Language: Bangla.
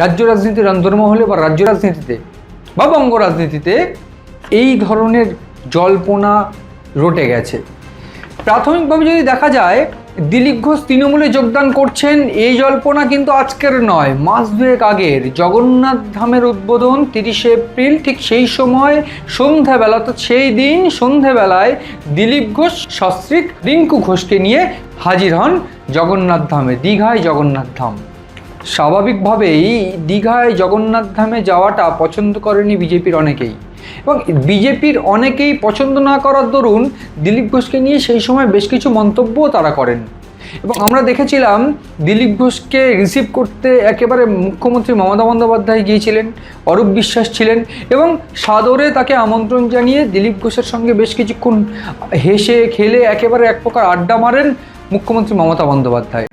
রাজ্য রাজনীতির অন্তর্মহলে বা রাজ্য রাজনীতিতে বা বঙ্গ রাজনীতিতে এই ধরনের জল্পনা রটে গেছে। প্রাথমিকভাবে যদি দেখা যায়, দিলীপ ঘোষ তৃণমূলে যোগদান করছেন এই জল্পনা কিন্তু আজকের নয়, মাস দুয়েক আগের। জগন্নাথ ধামের উদ্বোধন 30শে এপ্রিল, ঠিক সেই সময় সন্ধ্যাবেলা, তো সেই দিন সন্ধ্যাবেলায় দিলীপ ঘোষ সস্ত্রীক রিঙ্কু ঘোষকে নিয়ে হাজির হন জগন্নাথ ধামে, দীঘায় জগন্নাথ ধাম। স্বাভাবিকভাবেই দীঘায় জগন্নাথ ধামে যাওয়াটা পছন্দ করেনি বিজেপির অনেকেই, এবং বিজেপির অনেকেই পছন্দ না করার দরুন দিলীপ ঘোষকে নিয়ে সেই সময় বেশ কিছু মন্তব্যও তারা করেন। এবং আমরা দেখেছিলাম দিলীপ ঘোষকে রিসিভ করতে একেবারে মুখ্যমন্ত্রী মমতা বন্দ্যোপাধ্যায় গিয়েছিলেন, অরূপ বিশ্বাস ছিলেন, এবং সাদরে তাকে আমন্ত্রণ জানিয়ে দিলীপ ঘোষের সঙ্গে বেশ কিছুক্ষণ হেসে খেলে একেবারে এক প্রকার আড্ডা মারেন মুখ্যমন্ত্রী মমতা বন্দ্যোপাধ্যায়।